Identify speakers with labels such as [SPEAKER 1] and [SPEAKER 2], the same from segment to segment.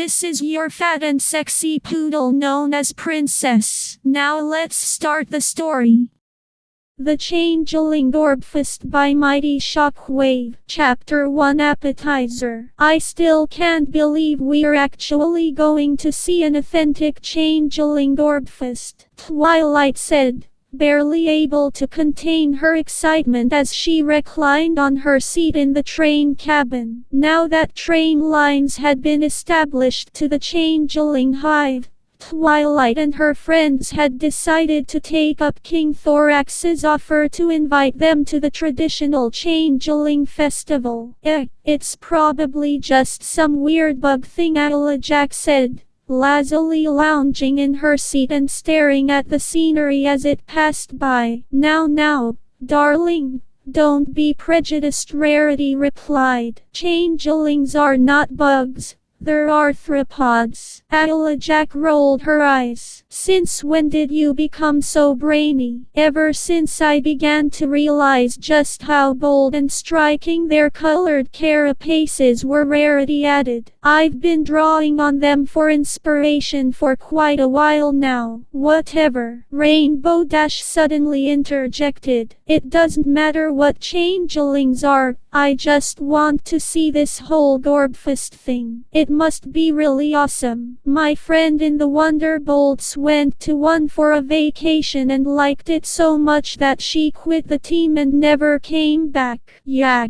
[SPEAKER 1] this is your fat and sexy poodle known as Princess. Now let's start the story. The Changeling Gorbfest by Mighty Shockwave. Chapter 1 Appetizer. I still can't believe we're actually going to see an authentic Changeling Gorbfest, Twilight said, barely able to contain her excitement as she reclined on her seat in the train cabin. Now that train lines had been established to the Changeling Hive, Twilight and her friends had decided to take up King Thorax's offer to invite them to the traditional Changeling festival. It's probably just some weird bug thing, Jack said, lazily lounging in her seat and staring at the scenery as it passed by. Now, darling, don't be prejudiced, Rarity replied. Changelings are not bugs. They're arthropods. Jack rolled her eyes. Since when did you become so brainy? Ever since I began to realize just how bold and striking their colored carapaces were, Rarity added. I've been drawing on them for inspiration for quite a while now. Whatever, Rainbow Dash suddenly interjected. It doesn't matter what changelings are, I just want to see this whole Gorbfest thing. It must be really awesome. My friend in the Wonderbolts went to one for a vacation and liked it so much that she quit the team and never came back. Yeah,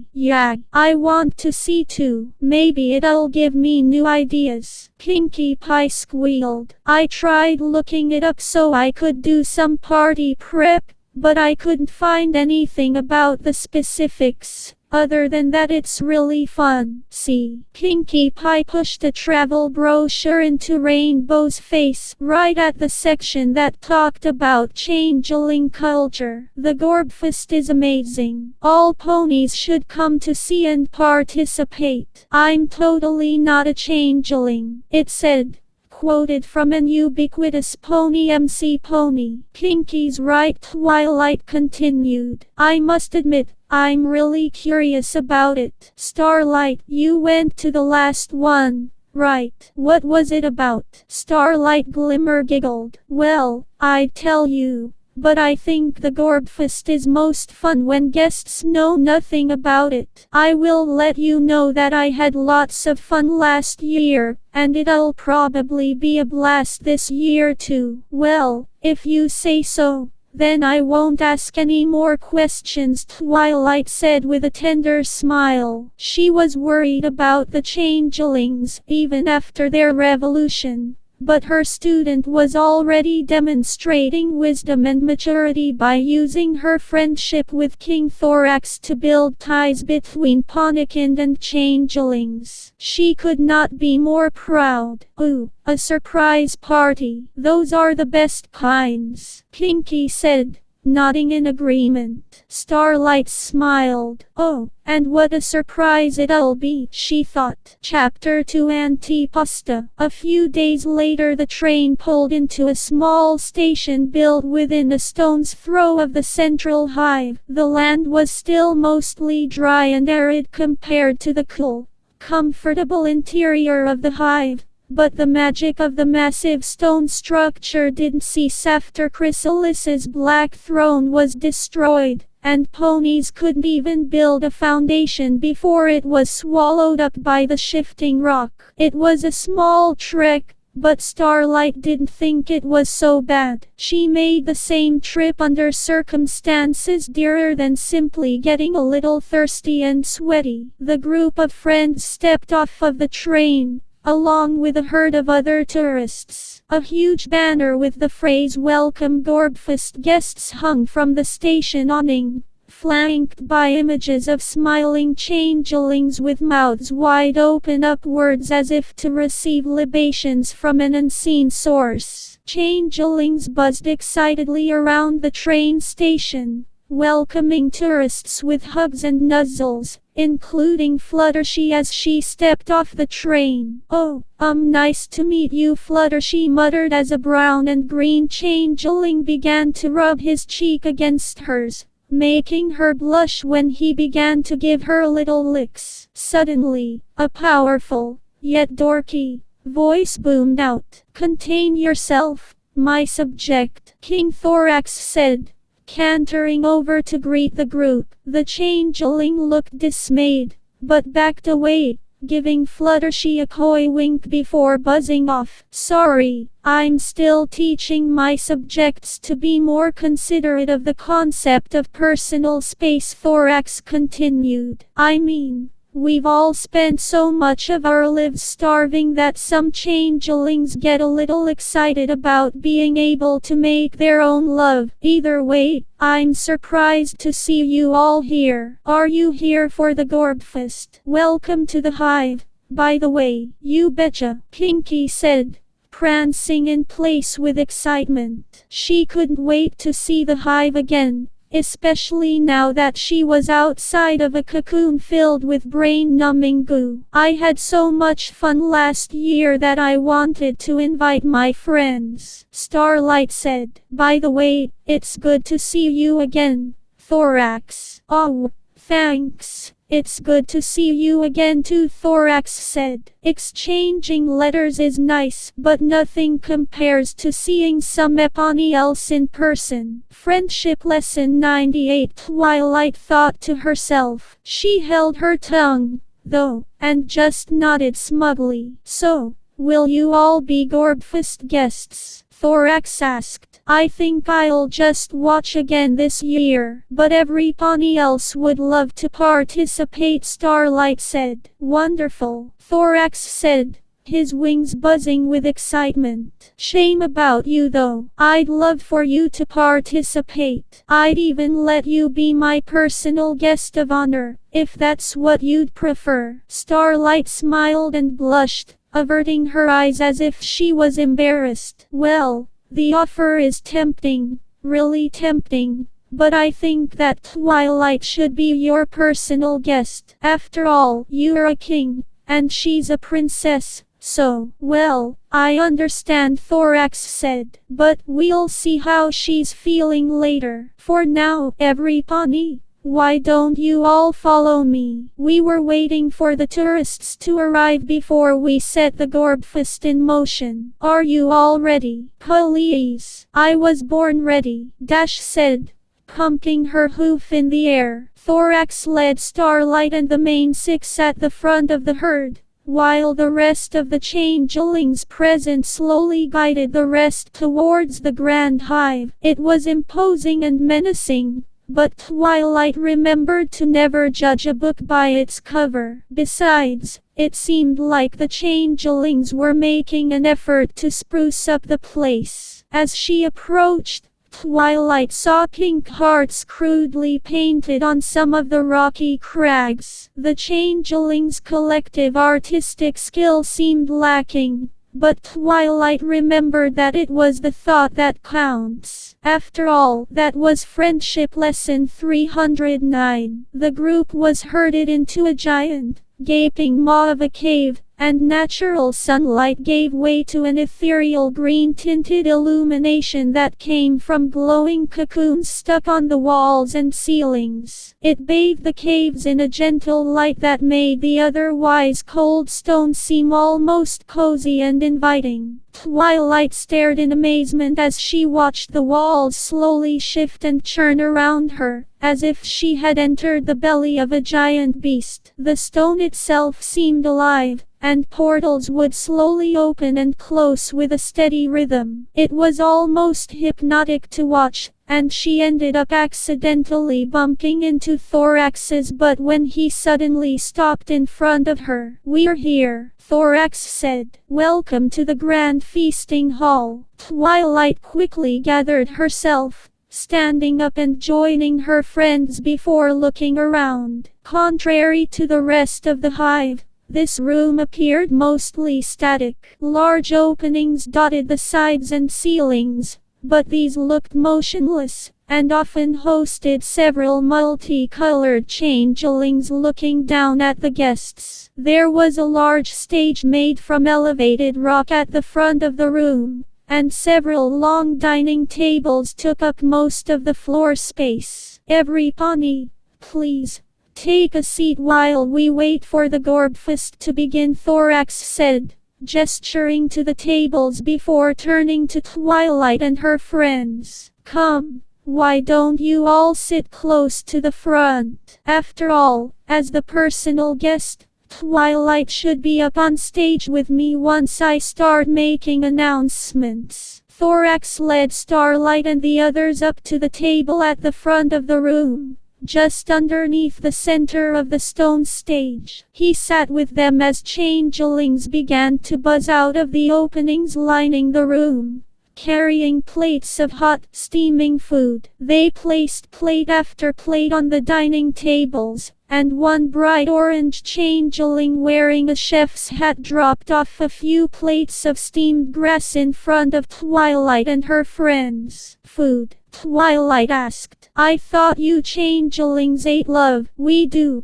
[SPEAKER 1] I want to see too. Maybe it'll give me new ideas. Pinkie Pie squealed. I tried looking it up so I could do some party prep, but I couldn't find anything about the specifics. Other than that, it's really fun. See, Pinkie Pie pushed a travel brochure into Rainbow's face, right at the section that talked about changeling culture. The Gorbfest is amazing. All ponies should come to see and participate. I'm totally not a changeling, it said. Quoted from an ubiquitous pony MC Pony. Pinkie's right, Twilight continued. I must admit, I'm really curious about it. Starlight, you went to the last one, right? What was it about? Starlight Glimmer giggled. Well, I'd tell you, but I think the Gorbfest is most fun when guests know nothing about it. I will let you know that I had lots of fun last year, and it'll probably be a blast this year too. Well, if you say so, then I won't ask any more questions, Twilight said with a tender smile. She was worried about the changelings, even after their revolution. But her student was already demonstrating wisdom and maturity by using her friendship with King Thorax to build ties between Ponikind and changelings. She could not be more proud. Ooh, a surprise party. Those are the best kinds, Pinkie said, nodding in agreement. Starlight smiled. Oh, and what a surprise it'll be, she thought. Chapter 2 Antipasta. A few days later, the train pulled into a small station built within a stone's throw of the central hive. The land was still mostly dry and arid compared to the cool, comfortable interior of the hive. But the magic of the massive stone structure didn't cease after Chrysalis's black throne was destroyed, and ponies couldn't even build a foundation before it was swallowed up by the shifting rock. It was a small trek, but Starlight didn't think it was so bad. She made the same trip under circumstances dearer than simply getting a little thirsty and sweaty. The group of friends stepped off of the train, along with a herd of other tourists. A huge banner with the phrase "Welcome Gorbfest Guests" hung from the station awning, flanked by images of smiling changelings with mouths wide open upwards as if to receive libations from an unseen source. Changelings buzzed excitedly around the train station, welcoming tourists with hugs and nuzzles, including Fluttershy as she stepped off the train. Oh, nice to meet you, Fluttershy muttered as a brown and green changeling began to rub his cheek against hers, making her blush when he began to give her little licks. Suddenly, a powerful, yet dorky, Voice boomed out. Contain yourself, my subject, King Thorax said, cantering over to greet the group. The changeling looked dismayed, but backed away, giving Fluttershy a coy wink before buzzing off. Sorry, I'm still teaching my subjects to be more considerate of the concept of personal space, Thorax continued. I mean, we've all spent so much of our lives starving that some changelings get a little excited about being able to make their own love. Either way, I'm surprised to see you all here. Are you here for the Gorbfest? Welcome to the hive, by the way. You betcha, Pinky said, prancing in place with excitement. She couldn't wait to see the hive again, especially now that she was outside of a cocoon filled with brain-numbing goo. I had so much fun last year that I wanted to invite my friends, Starlight said. By the way, it's good to see you again, Thorax. Oh, thanks. It's good to see you again too, Thorax said. Exchanging letters is nice, but nothing compares to seeing somebody else in person. Friendship Lesson 98, Twilight thought to herself. She held her tongue, though, and just nodded smugly. So, will you all be Gorbfest guests? Thorax asked. I think I'll just watch again this year, but everybody else would love to participate, Starlight said. Wonderful, Thorax said, his wings buzzing with excitement. Shame about you though. I'd love for you to participate. I'd even let you be my personal guest of honor, if that's what you'd prefer. Starlight smiled and blushed, averting her eyes as if she was embarrassed. Well, the offer is tempting, really tempting, but I think that Twilight should be your personal guest. After all, you're a king, and she's a princess, so, well, I understand, Thorax said, but we'll see how she's feeling later. For now, everybody, why don't you all follow me? We were waiting for the tourists to arrive before we set the Gorbfest in motion. Are you all ready? Please. I was born ready, Dash said, pumping her hoof in the air. Thorax led Starlight and the main six at the front of the herd, while the rest of the changelings present slowly guided the rest towards the grand hive. It was imposing and menacing, but Twilight remembered to never judge a book by its cover. Besides, it seemed like the changelings were making an effort to spruce up the place. As she approached, Twilight saw pink hearts crudely painted on some of the rocky crags. The changelings' collective artistic skill seemed lacking, but Twilight remembered that it was the thought that counts. After all, that was Friendship Lesson 309. The group was herded into a giant, gaping maw of a cave, and natural sunlight gave way to an ethereal green-tinted illumination that came from glowing cocoons stuck on the walls and ceilings. It bathed the caves in a gentle light that made the otherwise cold stone seem almost cozy and inviting. Twilight stared in amazement as she watched the walls slowly shift and churn around her, as if she had entered the belly of a giant beast. The stone itself seemed alive, and portals would slowly open and close with a steady rhythm. It was almost hypnotic to watch, and she ended up accidentally bumping into Thorax's butt when he suddenly stopped in front of her. "We're here," Thorax said. "Welcome to the grand feasting hall." Twilight quickly gathered herself, standing up and joining her friends before looking around. Contrary to the rest of the hive, this room appeared mostly static. Large openings dotted the sides and ceilings, but these looked motionless, and often hosted several multicolored changelings looking down at the guests. There was a large stage made from elevated rock at the front of the room, and several long dining tables took up most of the floor space. "Everybody, please, take a seat while we wait for the Gorbfest to begin," Thorax said, gesturing to the tables before turning to Twilight and her friends. Come, why don't you all sit close to the front? After all, as the personal guest, Twilight should be up on stage with me once I start making announcements. Thorax led Starlight and the others up to the table at the front of the room, just underneath the center of the stone stage. He sat with them as changelings began to buzz out of the openings lining the room, carrying plates of hot, steaming food. They placed plate after plate on the dining tables, and one bright orange changeling wearing a chef's hat dropped off a few plates of steamed grass in front of Twilight and her friends. Food? Twilight asked. I thought you changelings ate love. We do,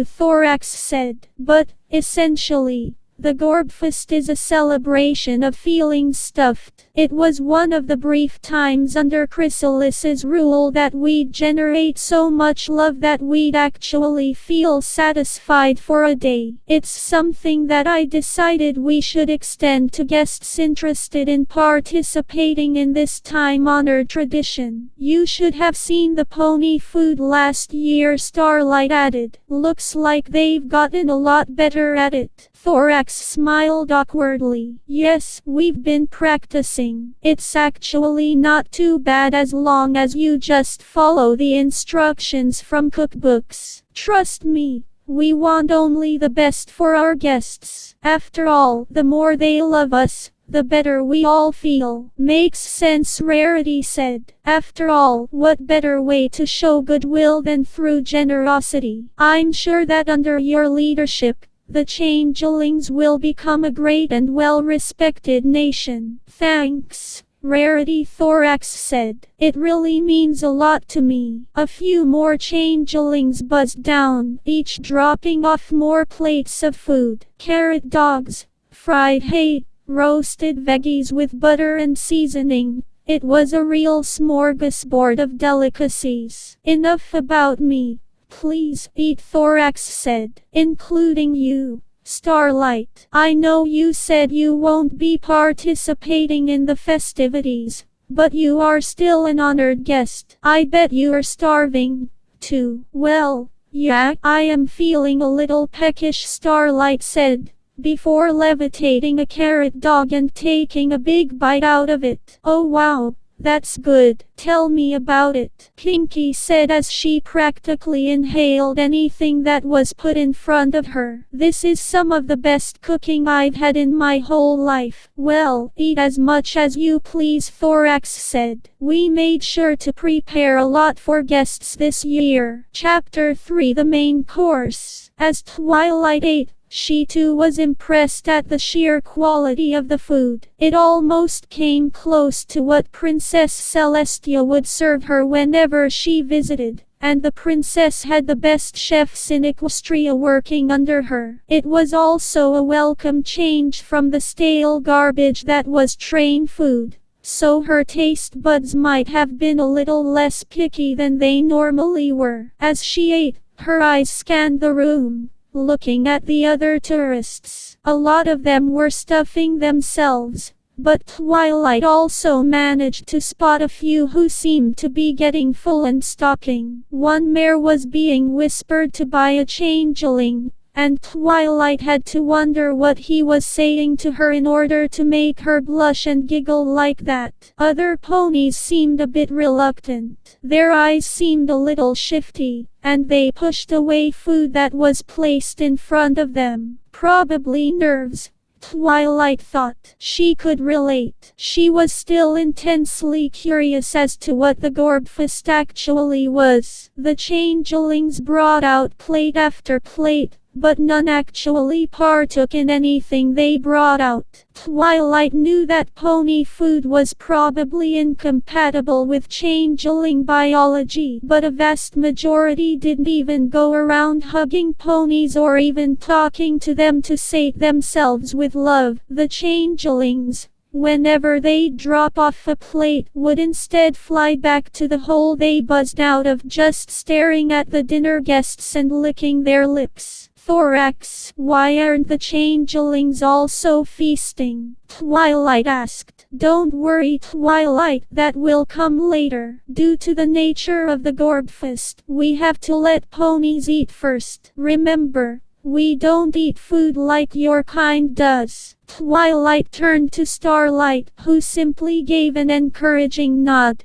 [SPEAKER 1] Thorax said. But, essentially, the Gorbfest is a celebration of feeling stuffed. It was one of the brief times under Chrysalis's rule that we'd generate so much love that we'd actually feel satisfied for a day. It's something that I decided we should extend to guests interested in participating in this time-honored tradition. You should have seen the pony food last year, Starlight added. Looks like they've gotten a lot better at it. Thorax smiled awkwardly. Yes, we've been practicing. It's actually not too bad as long as you just follow the instructions from cookbooks. Trust me, we want only the best for our guests. After all, the more they love us, the better we all feel. Makes sense, Rarity said. After all, what better way to show goodwill than through generosity? I'm sure that under your leadership, the changelings will become a great and well-respected nation. Thanks, Rarity, Thorax said. It really means a lot to me. A few more changelings buzzed down, each dropping off more plates of food. Carrot dogs, fried hay, roasted veggies with butter and seasoning. It was a real smorgasbord of delicacies. Enough about me. Please eat, Thorax said. Including you, Starlight. I know you said you won't be participating in the festivities, but you are still an honored guest. I bet you are starving, too. Well, yeah, I am feeling a little peckish, Starlight said, before levitating a carrot dog and taking a big bite out of it. Oh wow. That's good. Tell me about it, Pinky said as she practically inhaled anything that was put in front of her. This is some of the best cooking I've had in my whole life. Well, eat as much as you please, Thorax said. We made sure to prepare a lot for guests this year. Chapter 3, the main course. As Twilight ate, she too was impressed at the sheer quality of the food. It almost came close to what Princess Celestia would serve her whenever she visited, and the princess had the best chefs in Equestria working under her. It was also a welcome change from the stale garbage that was train food, so her taste buds might have been a little less picky than they normally were. As she ate, her eyes scanned the room, looking at the other tourists. A lot of them were stuffing themselves, but Twilight also managed to spot a few who seemed to be getting full and stopping. One mare was being whispered to by a changeling, and Twilight had to wonder what he was saying to her in order to make her blush and giggle like that. Other ponies seemed a bit reluctant. Their eyes seemed a little shifty, and they pushed away food that was placed in front of them. Probably nerves, Twilight thought. She could relate. She was still intensely curious as to what the Gorbfest actually was. The changelings brought out plate after plate, but none actually partook in anything they brought out. Twilight knew that pony food was probably incompatible with changeling biology, but a vast majority didn't even go around hugging ponies or even talking to them to sate themselves with love. The changelings, whenever they'd drop off a plate, would instead fly back to the hole they buzzed out of, just staring at the dinner guests and licking their lips. Thorax, why aren't the changelings also feasting? Twilight asked. Don't worry, Twilight, that will come later. Due to the nature of the Gorbfest, we have to let ponies eat first. Remember, we don't eat food like your kind does. Twilight turned to Starlight, who simply gave an encouraging nod.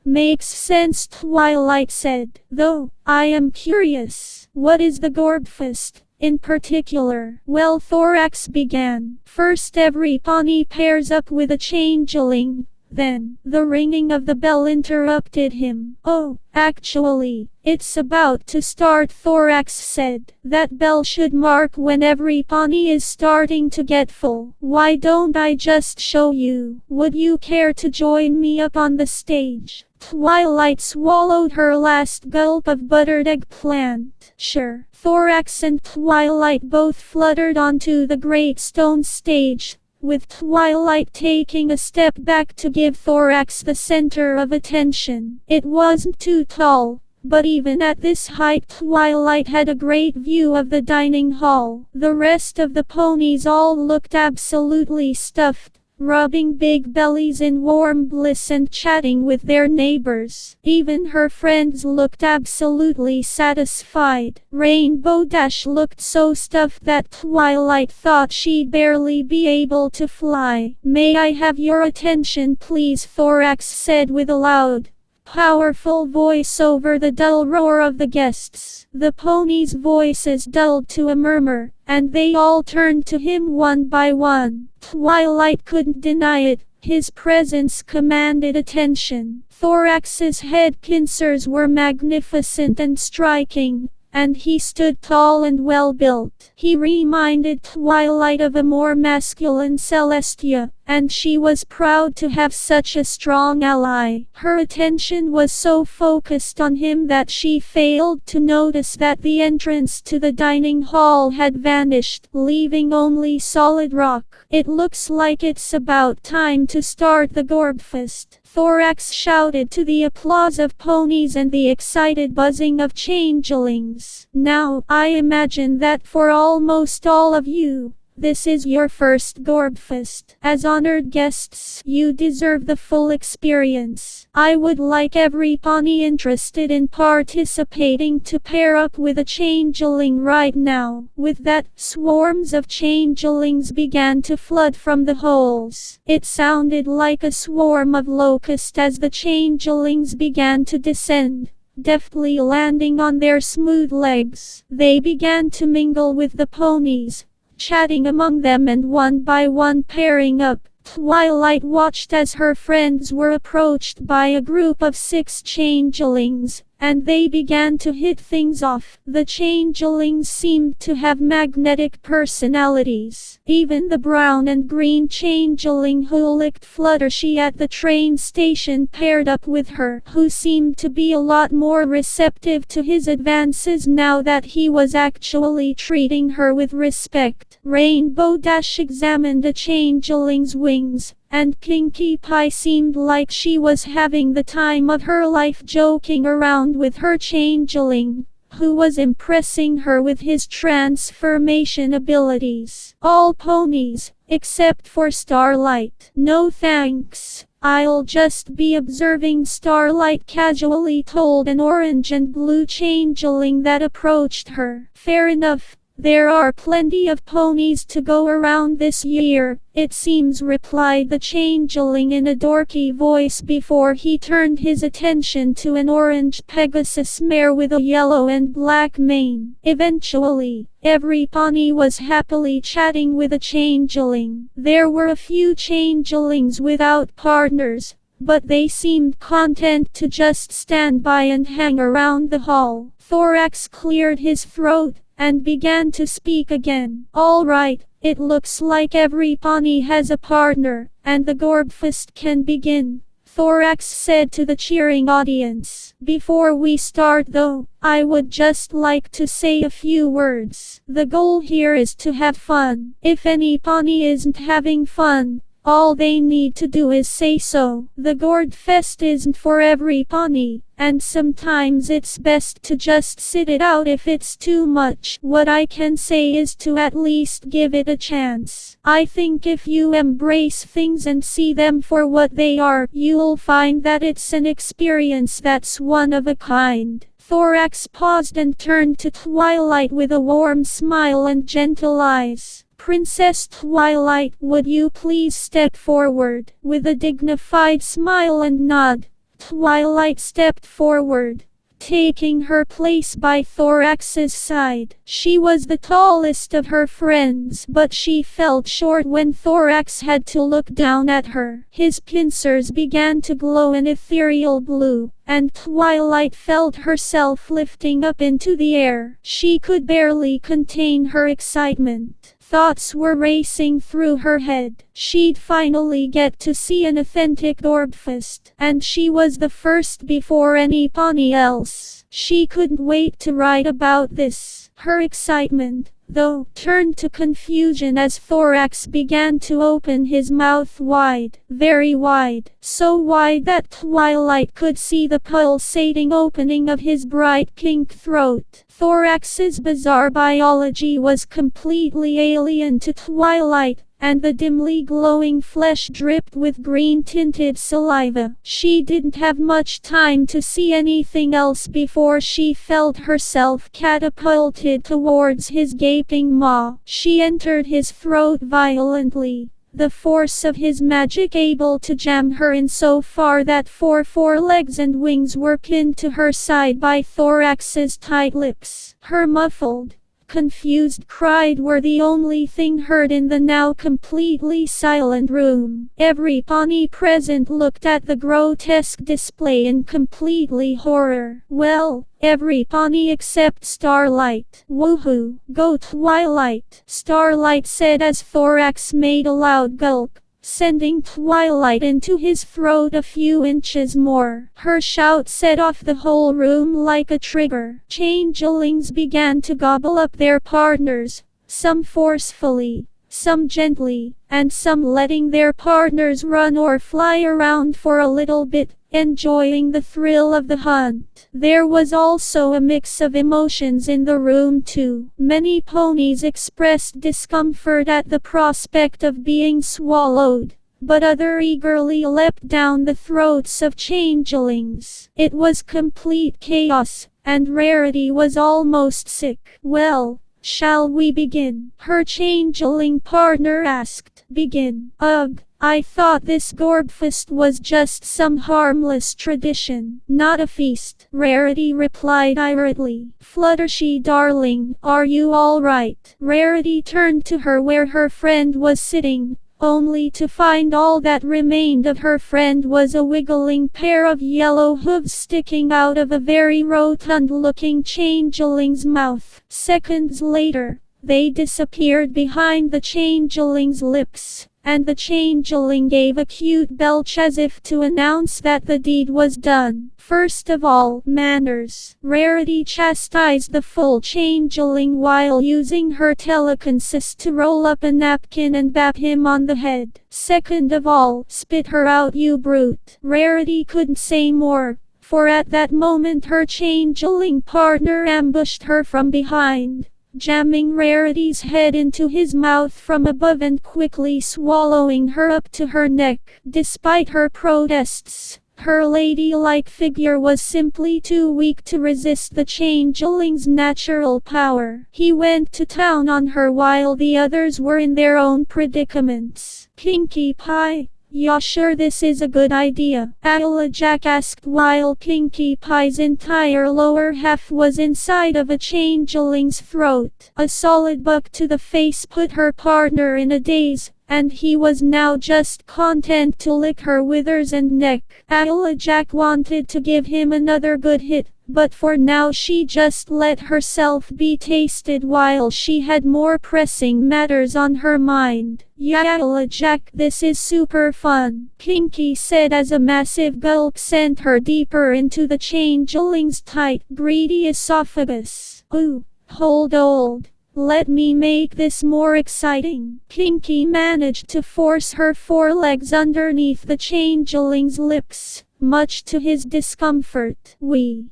[SPEAKER 1] Makes sense, Twilight said. Though, I am curious, what is the Gorbfest in particular? Well, Thorax began. First, every pony pairs up with a changeling. Then, the ringing of the bell interrupted him. Oh, actually, it's about to start, Thorax said. That bell should mark when every pony is starting to get full. Why don't I just show you? Would you care to join me up on the stage? Twilight swallowed her last gulp of buttered eggplant. Sure. Thorax and Twilight both fluttered onto the great stone stage, with Twilight taking a step back to give Thorax the center of attention. It wasn't too tall, but even at this height Twilight had a great view of the dining hall. The rest of the ponies all looked absolutely stuffed, rubbing big bellies in warm bliss and chatting with their neighbors. Even her friends looked absolutely satisfied. Rainbow Dash looked so stuffed that Twilight thought she'd barely be able to fly. May I have your attention please? Thorax said with a loud, powerful voice over the dull roar of the guests. The ponies' voices dulled to a murmur, and they all turned to him one by one. Twilight couldn't deny it, his presence commanded attention. Thorax's head pincers were magnificent and striking, and he stood tall and well-built. He reminded Twilight of a more masculine Celestia, and she was proud to have such a strong ally. Her attention was so focused on him that she failed to notice that the entrance to the dining hall had vanished, leaving only solid rock. It looks like it's about time to start the Gorbfest, Thorax shouted to the applause of ponies and the excited buzzing of changelings. Now, I imagine that for almost all of you, this is your first Gorbfest. As honored guests, you deserve the full experience. I would like every pony interested in participating to pair up with a changeling right now. With that, swarms of changelings began to flood from the holes. It sounded like a swarm of locusts as the changelings began to descend, deftly landing on their smooth legs. They began to mingle with the ponies, chatting among them and one by one pairing up. Twilight watched as her friends were approached by a group of 6 changelings, and they began to hit things off. The changelings seemed to have magnetic personalities. Even the brown and green changeling who licked Fluttershy at the train station paired up with her, who seemed to be a lot more receptive to his advances now that he was actually treating her with respect. Rainbow Dash examined a changeling's wings, and Pinkie Pie seemed like she was having the time of her life joking around with her changeling, who was impressing her with his transformation abilities. All ponies, except for Starlight. No thanks, I'll just be observing, Starlight casually told an orange and blue changeling that approached her. Fair enough. There are plenty of ponies to go around this year, it seems, replied the changeling in a dorky voice before he turned his attention to an orange Pegasus mare with a yellow and black mane. Eventually, every pony was happily chatting with a changeling. There were a few changelings without partners, but they seemed content to just stand by and hang around the hall. Thorax cleared his throat and began to speak again. All right, it looks like every pony has a partner, and the Gorbfest can begin, Thorax said to the cheering audience. Before we start though, I would just like to say a few words. The goal here is to have fun. If any pony isn't having fun, all they need to do is say so. The Gorbfest isn't for every pony, and sometimes it's best to just sit it out if it's too much. What I can say is to at least give it a chance. I think if you embrace things and see them for what they are, you'll find that it's an experience that's one of a kind. Thorax paused and turned to Twilight with a warm smile and gentle eyes. Princess Twilight, would you please step forward? With a dignified smile and nod, Twilight stepped forward, taking her place by Thorax's side. She was the tallest of her friends, but she felt short when Thorax had to look down at her. His pincers began to glow an ethereal blue, and Twilight felt herself lifting up into the air. She could barely contain her excitement. Thoughts were racing through her head. She'd finally get to see an authentic Gorbfest, and she was the first before anybody else. She couldn't wait to write about this. Her excitement, though, turned to confusion as Thorax began to open his mouth wide, very wide, so wide that Twilight could see the pulsating opening of his bright pink throat. Thorax's bizarre biology was completely alien to Twilight, and the dimly glowing flesh dripped with green-tinted saliva. She didn't have much time to see anything else before she felt herself catapulted towards his gaping maw. She entered his throat violently, the force of his magic able to jam her in so far that four forelegs and wings were pinned to her side by Thorax's tight lips. Her muffled, confused cry were the only thing heard in the now completely silent room. Everybody present looked at the grotesque display in completely horror. Well, everybody except Starlight. Woohoo! Go Twilight! Starlight said as Thorax made a loud gulp, sending Twilight into his throat a few inches more. Her shout set off the whole room like a trigger. Changelings began to gobble up their partners, some forcefully, some gently, and some letting their partners run or fly around for a little bit, enjoying the thrill of the hunt. There was also a mix of emotions in the room too. Many ponies expressed discomfort at the prospect of being swallowed, but others eagerly leapt down the throats of changelings. It was complete chaos, and Rarity was almost sick. Well, shall we begin? Her changeling partner asked. Begin. Ugh, I thought this Gorbfest was just some harmless tradition, not a feast, Rarity replied irately. Fluttershy darling, are you all right? Rarity turned to her where her friend was sitting, only to find all that remained of her friend was a wiggling pair of yellow hooves sticking out of a very rotund-looking changeling's mouth. Seconds later, they disappeared behind the changeling's lips, and the changeling gave a cute belch as if to announce that the deed was done. First of all, manners. Rarity chastised the full changeling while using her telekinesis to roll up a napkin and bap him on the head. Second of all, spit her out, you brute. Rarity couldn't say more, for at that moment her changeling partner ambushed her from behind, jamming Rarity's head into his mouth from above and quickly swallowing her up to her neck. Despite her protests, her ladylike figure was simply too weak to resist the changeling's natural power. He went to town on her while the others were in their own predicaments. Pinkie Pie, "Ya sure this is a good idea?" Applejack asked while Pinkie Pie's entire lower half was inside of a changeling's throat. A solid buck to the face put her partner in a daze, and he was now just content to lick her withers and neck. Applejack wanted to give him another good hit, but for now she just let herself be tasted while she had more pressing matters on her mind. "Yeah, Applejack, this is super fun," Pinkie said as a massive gulp sent her deeper into the changeling's tight, greedy esophagus. "Ooh, hold old. Let me make this more exciting." Pinkie managed to force her forelegs underneath the changeling's lips, much to his discomfort.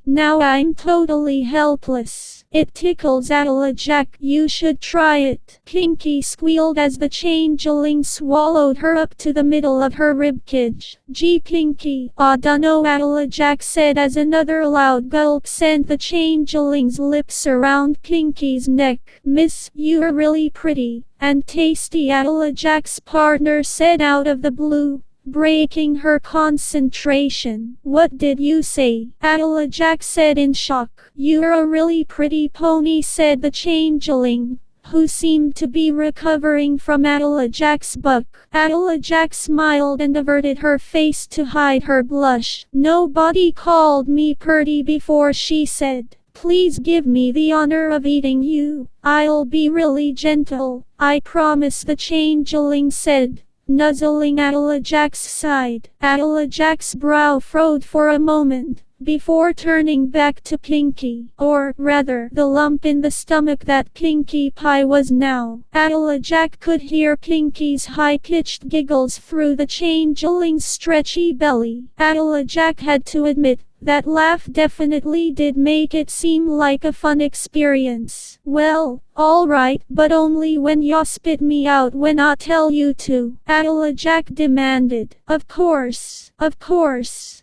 [SPEAKER 1] Now I'm totally helpless. It tickles Applejack. You should try it. Pinky squealed as the changeling swallowed her up to the middle of her ribcage. Gee Pinky, I dunno, Applejack said as another loud gulp sent the changeling's lips around Pinky's neck. Miss, you're really pretty and tasty, Applejack's partner said out of the blue, breaking her concentration. What did you say? Applejack said in shock. You're a really pretty pony, said the changeling, who seemed to be recovering from Applejack's buck. Applejack smiled and averted her face to hide her blush. Nobody called me pretty before, she said. Please give me the honor of eating you. I'll be really gentle, I promise, the changeling said, nuzzling Applejack's side. Applejack's brow furrowed for a moment, before turning back to Pinky, or rather, the lump in the stomach that Pinkie Pie was now. Applejack could hear Pinky's high-pitched giggles through the changeling's stretchy belly. Applejack had to admit, that laugh definitely did make it seem like a fun experience. Well, alright, but only when ya spit me out when I tell you to, Applejack demanded. Of course,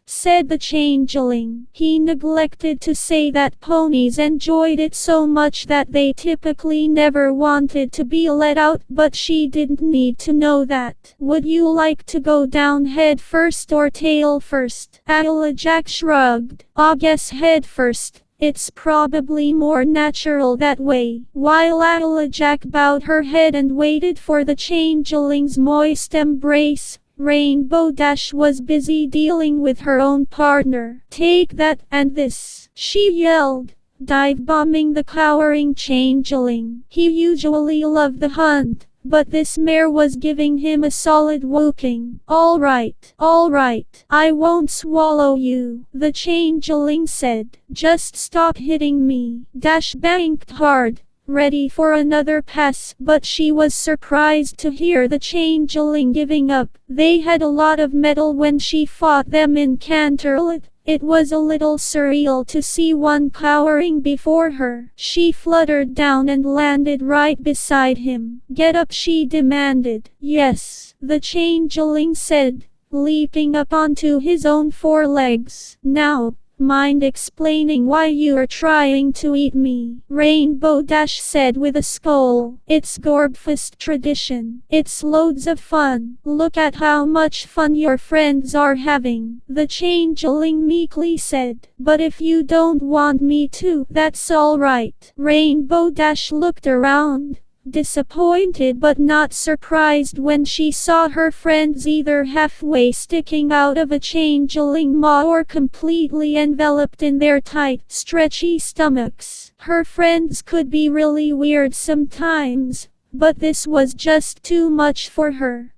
[SPEAKER 1] said the changeling. He neglected to say that ponies enjoyed it so much that they typically never wanted to be let out, but she didn't need to know that. Would you like to go down head first or tail first? Applejack shrugged. I guess head first. It's probably more natural that way. While Applejack bowed her head and waited for the changeling's moist embrace, Rainbow Dash was busy dealing with her own partner. Take that and this, she yelled, dive-bombing the cowering changeling. He usually loved the hunt, but this mare was giving him a solid whooping. Alright, I won't swallow you, the changeling said. Just stop hitting me. Dash banked hard, ready for another pass, but she was surprised to hear the changeling giving up. They had a lot of mettle when she fought them in Canterlot. It was a little surreal to see one cowering before her. She fluttered down and landed right beside him. Get up, she demanded. Yes, the changeling said, leaping up onto his own forelegs. Now, mind explaining why you're trying to eat me? Rainbow Dash said with a scowl. It's Gorbfest tradition. It's loads of fun. Look at how much fun your friends are having, the changeling meekly said. But if you don't want me to, that's alright. Rainbow Dash looked around, disappointed but not surprised when she saw her friends either halfway sticking out of a changeling maw or completely enveloped in their tight, stretchy stomachs. Her friends could be really weird sometimes, but this was just too much for her.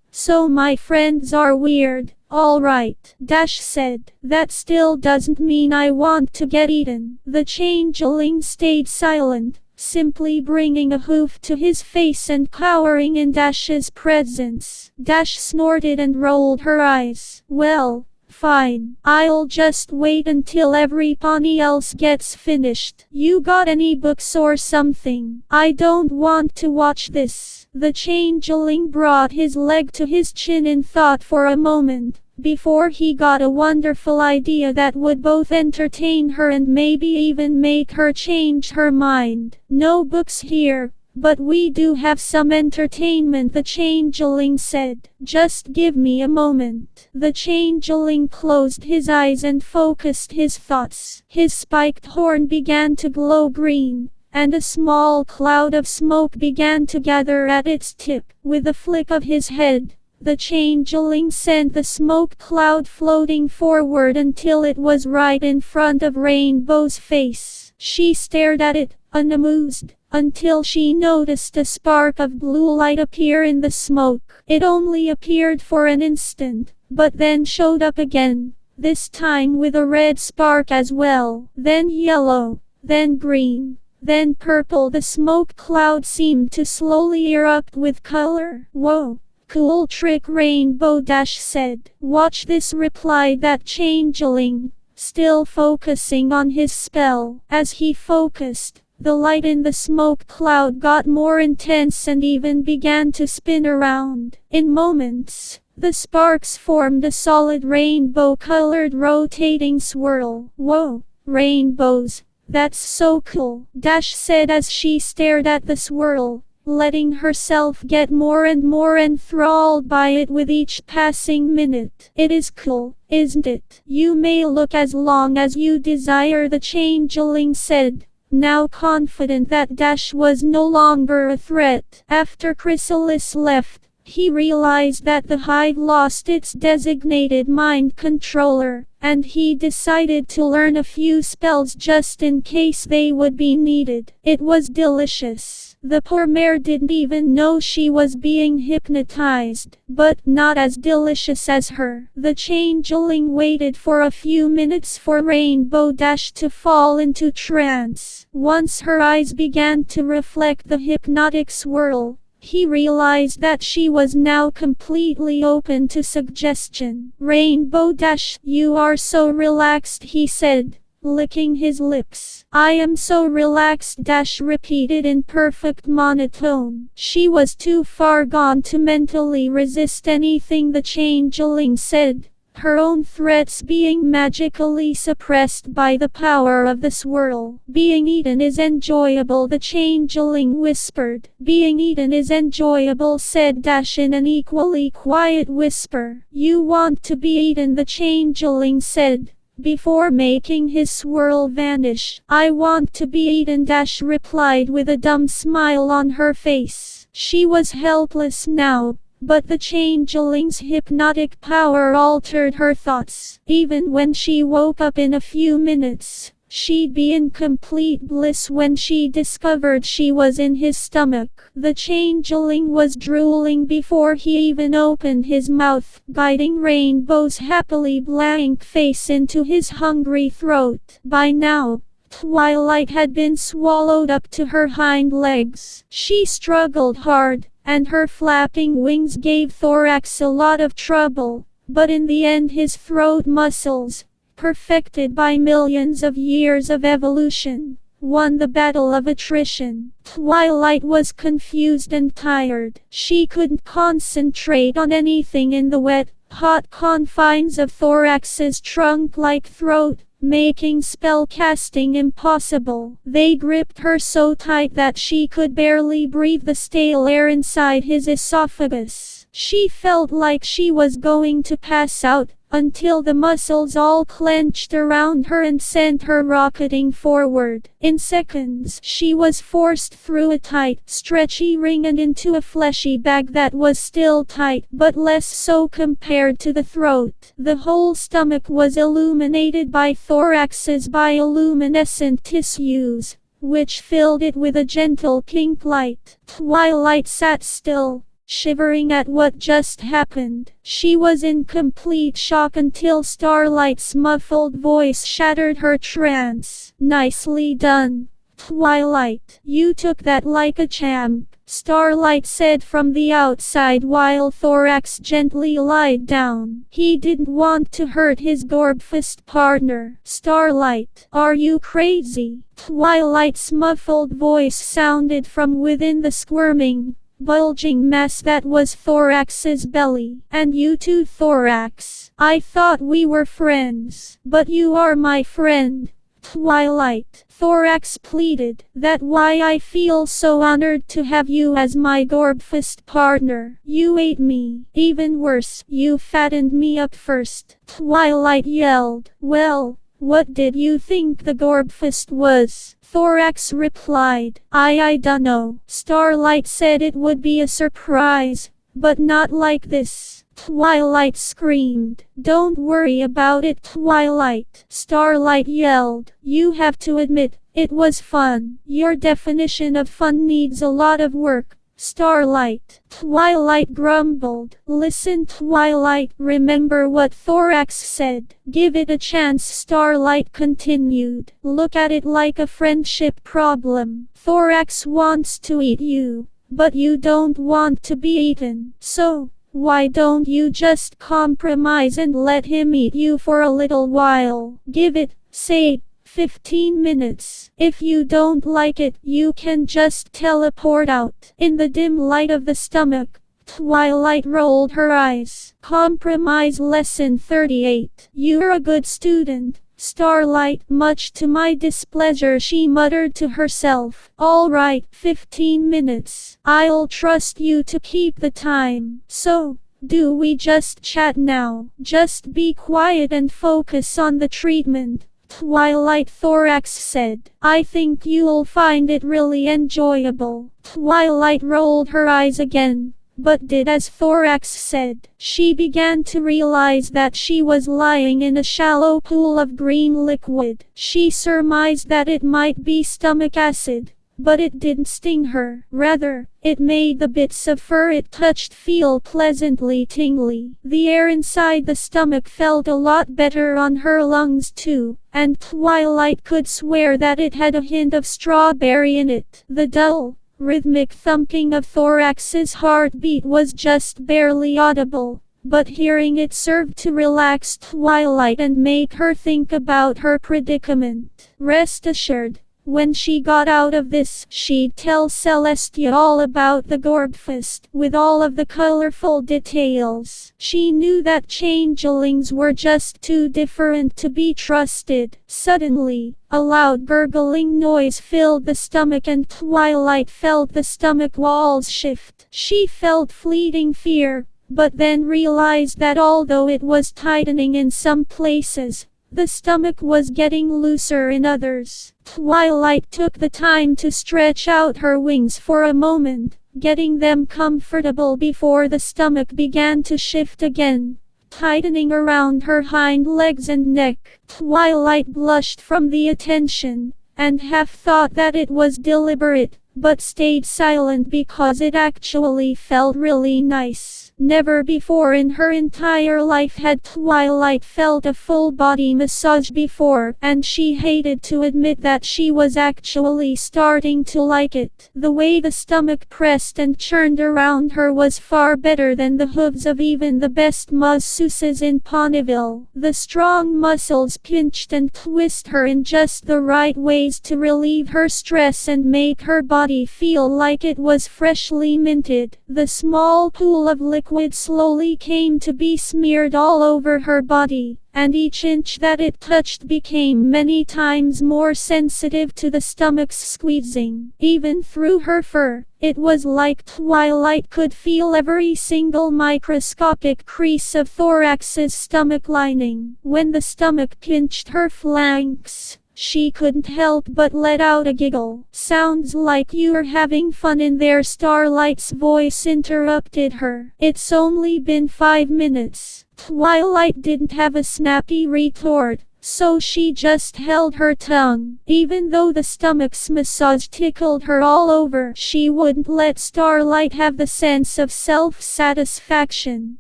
[SPEAKER 1] So my friends are weird. Alright, Dash said. That still doesn't mean I want to get eaten. The changeling stayed silent, simply bringing a hoof to his face and cowering in Dash's presence. Dash snorted and rolled her eyes. Well, fine. I'll just wait until every pony else gets finished. You got any books or something? I don't want to watch this. The changeling brought his leg to his chin in thought for a moment, before he got a wonderful idea that would both entertain her and maybe even make her change her mind. No books here, but we do have some entertainment, the changeling said. Just give me a moment. The changeling closed his eyes and focused his thoughts. His spiked horn began to glow green, and a small cloud of smoke began to gather at its tip. With a flick of his head, the changeling sent the smoke cloud floating forward until it was right in front of Rainbow's face. She stared at it, unamused, until she noticed a spark of blue light appear in the smoke. It only appeared for an instant, but then showed up again, this time with a red spark as well. Then yellow, then green, then purple. The smoke cloud seemed to slowly erupt with color. Whoa! Cool trick, Rainbow Dash said. Watch this, replied that changeling, still focusing on his spell. As he focused, the light in the smoke cloud got more intense and even began to spin around. In moments, the sparks formed a solid rainbow-colored rotating swirl. Whoa, rainbows, that's so cool, Dash said as she stared at the swirl, letting herself get more and more enthralled by it with each passing minute. It is cool, isn't it? You may look as long as you desire, the changeling said, now confident that Dash was no longer a threat. After Chrysalis left, he realized that the hive lost its designated mind controller, and he decided to learn a few spells just in case they would be needed. It was delicious. The poor mare didn't even know she was being hypnotized, but not as delicious as her. The changeling waited for a few minutes for Rainbow Dash to fall into trance. Once her eyes began to reflect the hypnotic swirl, he realized that she was now completely open to suggestion. Rainbow Dash, you are so relaxed, he said, licking his lips. I am so relaxed, Dash repeated in perfect monotone. She was too far gone to mentally resist anything the changeling said, her own threats being magically suppressed by the power of the swirl. Being eaten is enjoyable, the changeling whispered. Being eaten is enjoyable, said Dash in an equally quiet whisper. You want to be eaten, the changeling said, before making his swirl vanish. I want to be eaten, Dash replied with a dumb smile on her face. She was helpless now, but the changeling's hypnotic power altered her thoughts. Even when she woke up in a few minutes, she'd be in complete bliss when she discovered she was in his stomach. The changeling was drooling before he even opened his mouth, guiding Rainbow's happily blank face into his hungry throat. By now, Twilight had been swallowed up to her hind legs. She struggled hard, and her flapping wings gave Thorax a lot of trouble, but in the end his throat muscles, perfected by millions of years of evolution, won the battle of attrition. Twilight was confused and tired. She couldn't concentrate on anything in the wet, hot confines of Thorax's trunk-like throat, making spellcasting impossible. They gripped her so tight that she could barely breathe the stale air inside his esophagus. She felt like she was going to pass out, until the muscles all clenched around her and sent her rocketing forward. In seconds, she was forced through a tight, stretchy ring and into a fleshy bag that was still tight, but less so compared to the throat. The whole stomach was illuminated by Thorax's bioluminescent tissues, which filled it with a gentle pink light. Twilight sat still, shivering at what just happened. She was in complete shock until Starlight's muffled voice shattered her trance. Nicely done, Twilight. You took that like a champ, Starlight said from the outside while Thorax gently lied down. He didn't want to hurt his Gorbfest partner. Starlight, are you crazy? Twilight's muffled voice sounded from within the squirming, bulging mass that was Thorax's belly. And you too, Thorax. I thought we were friends. But you are my friend, Twilight, Thorax pleaded. That's why I feel so honored to have you as my Gorbfest partner. You ate me. Even worse, you fattened me up first, Twilight yelled. Well, what did you think the Gorbfest was? Thorax replied. I dunno. Starlight said it would be a surprise, but not like this. Twilight screamed. Don't worry about it, Twilight, Starlight yelled. You have to admit, it was fun. Your definition of fun needs a lot of work, Starlight. Twilight grumbled. Listen, Twilight, remember what Thorax said. Give it a chance, Starlight continued. Look at it like a friendship problem. Thorax wants to eat you, but you don't want to be eaten. So, Why don't you just compromise and let him eat you for a little while? Give it, say, 15 minutes. If you don't like it, you can just teleport out. In the dim light of the stomach, Twilight rolled her eyes. Compromise lesson 38. You're a good student, Starlight. Much to my displeasure, she muttered to herself. All right, 15 minutes. I'll trust you to keep the time. So, do we just chat now? Just be quiet and focus on the treatment, Twilight Thorax said. I think you'll find it really enjoyable. Twilight rolled her eyes again, but did as Thorax said. She began to realize that she was lying in a shallow pool of green liquid. She surmised that it might be stomach acid, but it didn't sting her. Rather, it made the bits of fur it touched feel pleasantly tingly. The air inside the stomach felt a lot better on her lungs too, and Twilight could swear that it had a hint of strawberry in it. The dull, rhythmic thumping of Thorax's heartbeat was just barely audible, but hearing it served to relax Twilight and make her think about her predicament. Rest assured, when she got out of this, she'd tell Celestia all about the Gorbfest, with all of the colorful details. She knew that changelings were just too different to be trusted. Suddenly, a loud gurgling noise filled the stomach and Twilight felt the stomach walls shift. She felt fleeting fear, but then realized that although it was tightening in some places, the stomach was getting looser in others. Twilight took the time to stretch out her wings for a moment, getting them comfortable before the stomach began to shift again, tightening around her hind legs and neck. Twilight blushed from the attention, and half thought that it was deliberate, but stayed silent because it actually felt really nice. Never before in her entire life had Twilight felt a full body massage before, and she hated to admit that she was actually starting to like it. The way the stomach pressed and churned around her was far better than the hooves of even the best masseuses in Ponyville. The strong muscles pinched and twisted her in just the right ways to relieve her stress and make her body feel like it was freshly minted. The small pool of liquid slowly came to be smeared all over her body, and each inch that it touched became many times more sensitive to the stomach's squeezing. Even through her fur, it was like Twilight could feel every single microscopic crease of Thorax's stomach lining. When the stomach pinched her flanks, she couldn't help but let out a giggle. Sounds like you're having fun in there, Starlight's voice interrupted her. It's only been 5 minutes. Twilight didn't have a snappy retort, so she just held her tongue. Even though the stomach's massage tickled her all over, she wouldn't let Starlight have the sense of self-satisfaction.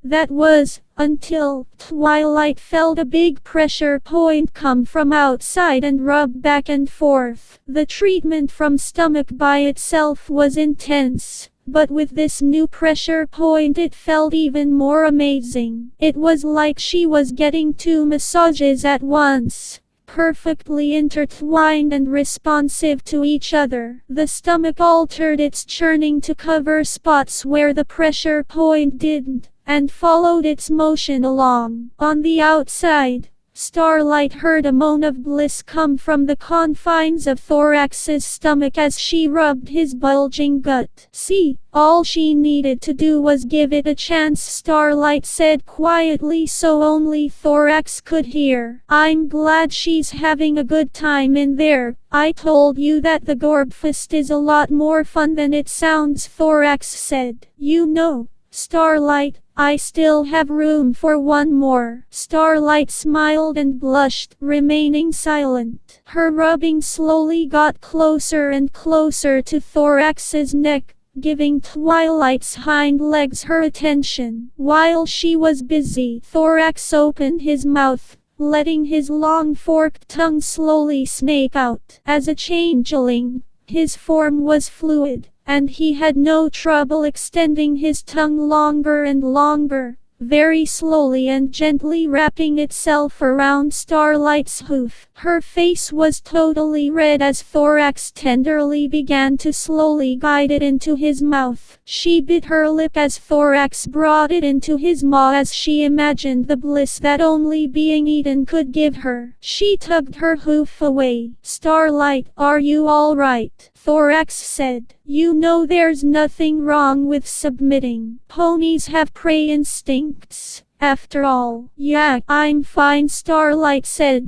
[SPEAKER 1] That was, until Twilight felt a big pressure point come from outside and rub back and forth. The treatment from stomach by itself was intense, but with this new pressure point it felt even more amazing. It was like she was getting 2 massages at once, perfectly intertwined and responsive to each other. The stomach altered its churning to cover spots where the pressure point didn't, and followed its motion along. On the outside, Starlight heard a moan of bliss come from the confines of Thorax's stomach as she rubbed his bulging gut. See, all she needed to do was give it a chance, Starlight said quietly so only Thorax could hear. I'm glad she's having a good time in there. I told you that the Gorbfest is a lot more fun than it sounds, Thorax said. You know, Starlight, I still have room for one more. Starlight smiled and blushed, remaining silent. Her rubbing slowly got closer and closer to Thorax's neck, giving Twilight's hind legs her attention. While she was busy, Thorax opened his mouth, letting his long forked tongue slowly snake out. As a changeling, his form was fluid, and he had no trouble extending his tongue longer and longer, very slowly and gently wrapping itself around Starlight's hoof. Her face was totally red as Thorax tenderly began to slowly guide it into his mouth. She bit her lip as Thorax brought it into his maw as she imagined the bliss that only being eaten could give her. She tugged her hoof away. "Starlight, are you all right?" Thorax said. "You know there's nothing wrong with submitting. Ponies have prey instincts, after all." "Yeah, I'm fine," Starlight said,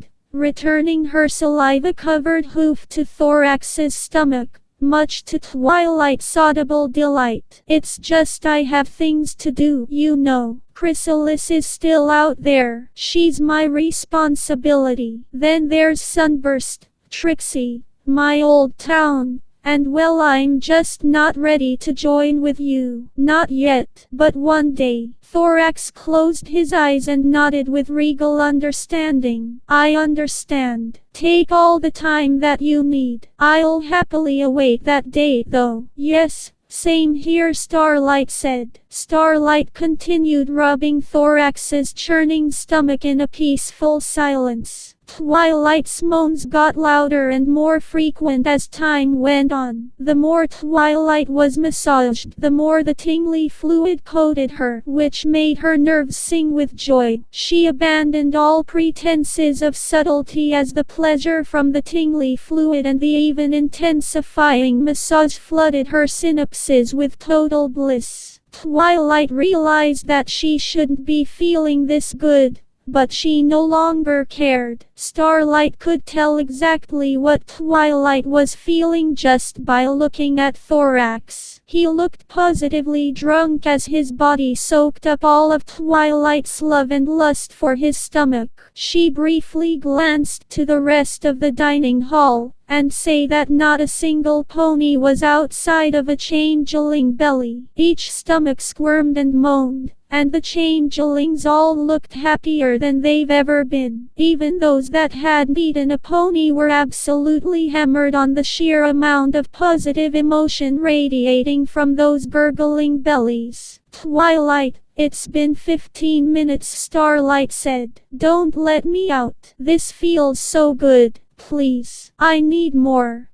[SPEAKER 1] returning her saliva-covered hoof to Thorax's stomach, much to Twilight's audible delight. "It's just I have things to do, you know. Chrysalis is still out there. She's my responsibility. Then there's Sunburst, Trixie, my old town, and well, I'm just not ready to join with you. Not yet, but one day." Thorax closed his eyes and nodded with regal understanding. "I understand. Take all the time that you need. I'll happily await that day though." "Yes, same here," Starlight said. Starlight continued rubbing Thorax's churning stomach in a peaceful silence. Twilight's moans got louder and more frequent as time went on. The more Twilight was massaged, the more the tingly fluid coated her, which made her nerves sing with joy. She abandoned all pretenses of subtlety as the pleasure from the tingly fluid and the even intensifying massage flooded her synapses with total bliss. Twilight realized that she shouldn't be feeling this good, but she no longer cared. Starlight could tell exactly what Twilight was feeling just by looking at Thorax. He looked positively drunk as his body soaked up all of Twilight's love and lust for his stomach. She briefly glanced to the rest of the dining hall, and say that not a single pony was outside of a changeling belly. Each stomach squirmed and moaned, and the changelings all looked happier than they've ever been. Even those that hadn't eaten a pony were absolutely hammered on the sheer amount of positive emotion radiating from those gurgling bellies. "Twilight, it's been 15 minutes," Starlight said. "Don't let me out. This feels so good. Please, I need more."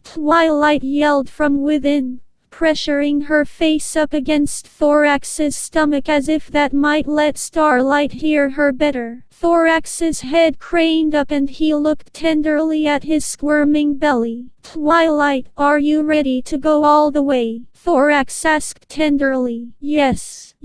[SPEAKER 1] Twilight yelled from within, pressuring her face up against Thorax's stomach as if that might let Starlight hear her better. Thorax's head craned up and he looked tenderly at his squirming belly. "Twilight, are you ready to go all the way?" Thorax asked tenderly. Yes,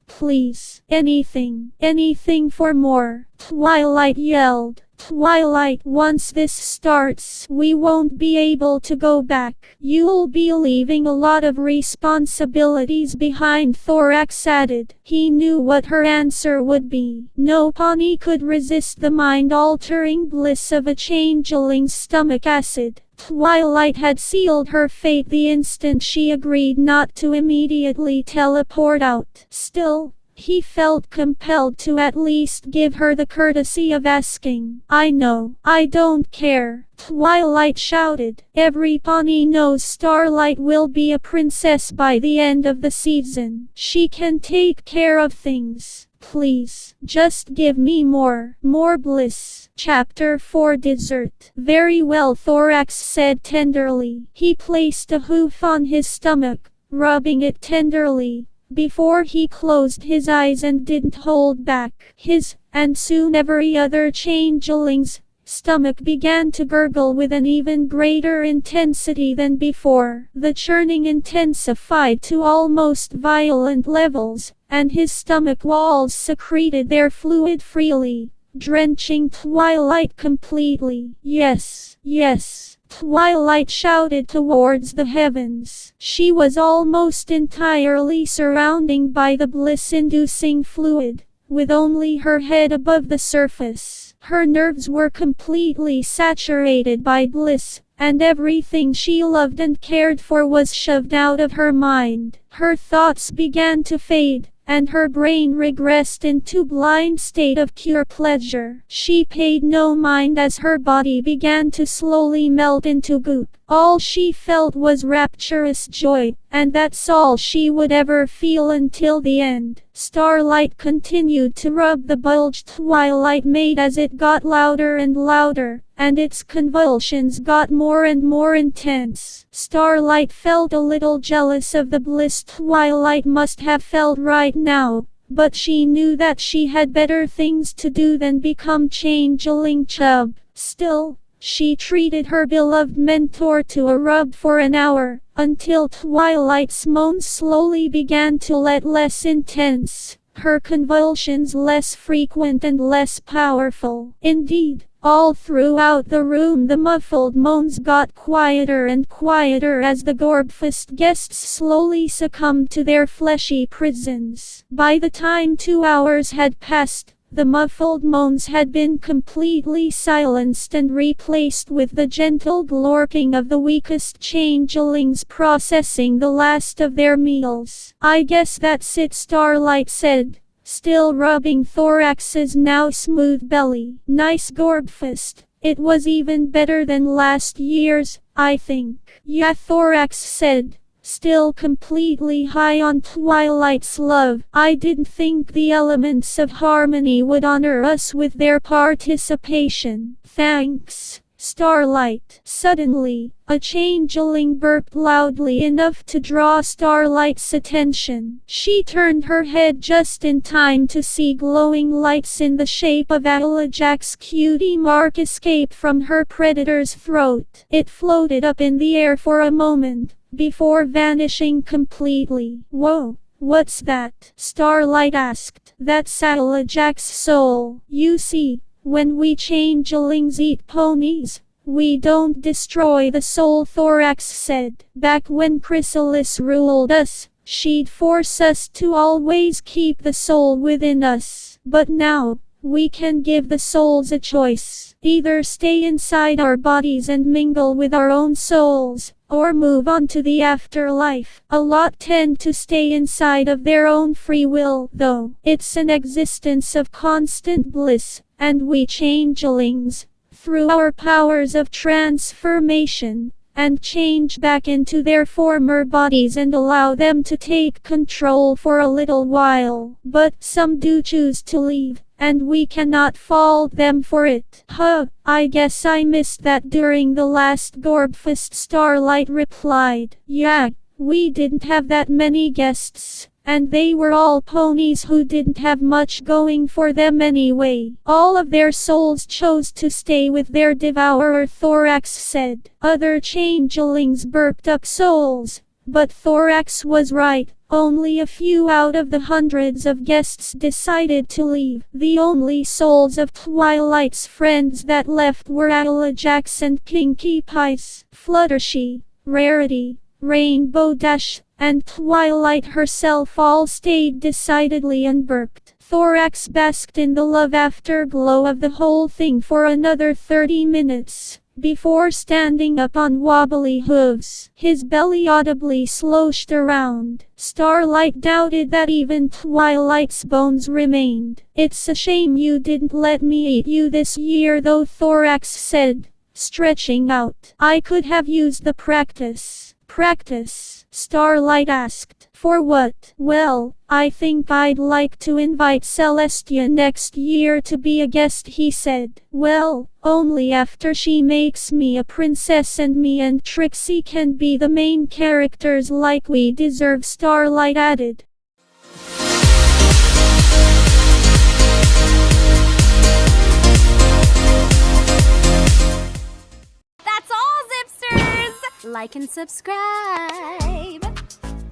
[SPEAKER 1] please. Anything for more," Twilight yelled. "Twilight, once this starts, we won't be able to go back. You'll be leaving a lot of responsibilities behind," Thorax added. He knew what her answer would be. No pony could resist the mind-altering bliss of a changeling's stomach acid. Twilight had sealed her fate the instant she agreed not to immediately teleport out. Still, he felt compelled to at least give her the courtesy of asking. "I know. I don't care," Twilight shouted. "Every pony knows Starlight will be a princess by the end of the season. She can take care of things. Please, just give me more bliss." Chapter 4 Dessert. "Very well," Thorax said tenderly. He placed a hoof on his stomach, rubbing it tenderly, before he closed his eyes and didn't hold back. His, and soon every other changeling's, stomach began to gurgle with an even greater intensity than before. The churning intensified to almost violent levels, and his stomach walls secreted their fluid freely, drenching Twilight completely. Yes, Twilight shouted towards the heavens. She was almost entirely surrounded by the bliss-inducing fluid, with only her head above the surface. Her nerves were completely saturated by bliss, and everything she loved and cared for was shoved out of her mind. Her thoughts began to fade, and her brain regressed into blind state of pure pleasure. She paid no mind as her body began to slowly melt into goop. All she felt was rapturous joy, and that's all she would ever feel until the end. Starlight continued to rub the bulge Twilight made as it got louder and louder, and its convulsions got more and more intense. Starlight felt a little jealous of the bliss Twilight must have felt right now, but she knew that she had better things to do than become Changeling Chub. Still, she treated her beloved mentor to a rub for an hour, until Twilight's moans slowly began to get less intense, her convulsions less frequent and less powerful. Indeed, all throughout the room the muffled moans got quieter and quieter as the Gorbfest guests slowly succumbed to their fleshy prisons. By the time 2 hours had passed, the muffled moans had been completely silenced and replaced with the gentle glorking of the weakest changelings processing the last of their meals. "I guess that's it," Starlight said, still rubbing Thorax's now smooth belly. "Nice Gorbfest. It was even better than last year's, I think." "Yeah," Thorax said, still completely high on Twilight's love. "I didn't think the elements of harmony would honor us with their participation." "Thanks, Starlight." Suddenly, a changeling burped loudly enough to draw Starlight's attention. She turned her head just in time to see glowing lights in the shape of Adajack's cutie mark escape from her predator's throat. It floated up in the air for a moment, before vanishing completely. "Whoa, what's that?" Starlight asked. "That's Adajack's soul. You see, when we changelings eat ponies, we don't destroy the soul," Thorax said. "Back when Chrysalis ruled us, she'd force us to always keep the soul within us. But now, we can give the souls a choice. Either stay inside our bodies and mingle with our own souls, or move on to the afterlife. A lot tend to stay inside of their own free will, though. It's an existence of constant bliss, and we changelings, through our powers of transformation, and change back into their former bodies and allow them to take control for a little while. But some do choose to leave, and we cannot fault them for it." "Huh, I guess I missed that during the last Gorbfest," Starlight replied. "Yeah, we didn't have that many guests, and they were all ponies who didn't have much going for them anyway. All of their souls chose to stay with their devourer," Thorax said. Other changelings burped up souls, but Thorax was right. Only a few out of the hundreds of guests decided to leave. The only souls of Twilight's friends that left were Adajack's and Pinkie Pie's, Fluttershy, Rarity, Rainbow Dash, and Twilight herself all stayed decidedly unburped. Thorax basked in the love afterglow of the whole thing for another 30 minutes, before standing up on wobbly hooves. His belly audibly sloshed around. Starlight doubted that even Twilight's bones remained. "It's a shame you didn't let me eat you this year though," Thorax said, stretching out. "I could have used the practice." "Practice?" Starlight asked. "For what?" "Well, I think I'd like to invite Celestia next year to be a guest," he said. "Well, only after she makes me a princess and me and Trixie can be the main characters like we deserve," Starlight added.
[SPEAKER 2] That's all, Zipsters! Like and subscribe.